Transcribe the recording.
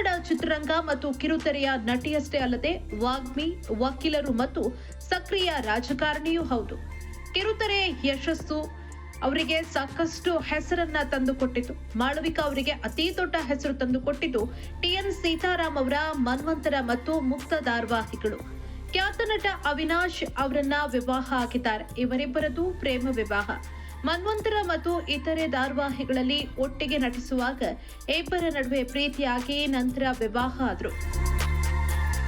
ಕನ್ನಡ ಚಿತ್ರರಂಗ ಮತ್ತು ಕಿರುತೆರೆಯ ನಟಿಯಷ್ಟೇ ಅಲ್ಲದೆ ವಾಗ್ಮಿ, ವಕೀಲರು ಮತ್ತು ಸಕ್ರಿಯ ರಾಜಕಾರಣಿಯೂ ಹೌದು. ಕಿರುತೆರೆ ಯಶಸ್ಸು ಅವರಿಗೆ ಸಾಕಷ್ಟು ಹೆಸರನ್ನ ತಂದುಕೊಟ್ಟಿತು. ಮಾಳವಿಕಾ ಅವರಿಗೆ ಅತಿ ದೊಡ್ಡ ಹೆಸರು ತಂದುಕೊಟ್ಟಿದ್ದು ಟಿ.ಎನ್. ಸೀತಾರಾಮ್ ಅವರ ಮನ್ವಂತರ ಮತ್ತು ಮುಕ್ತ ಧಾರಾವಾಹಿಗಳು. ಖ್ಯಾತ ನಟ ಅವಿನಾಶ್ ಅವರನ್ನ ವಿವಾಹ ಆಗಿದ್ದಾರೆ. ಇವರಿಬ್ಬರದು ಪ್ರೇಮ ವಿವಾಹ. ಮನ್ವಂತರ ಮತ್ತು ಇತರೆ ಧಾರಾವಾಹಿಗಳಲ್ಲಿ ಒಟ್ಟಿಗೆ ನಟಿಸುವಾಗ ಇಬ್ಬರ ನಡುವೆ ಪ್ರೀತಿಯಾಗಿ ನಂತರ ವಿವಾಹ ಆದರು.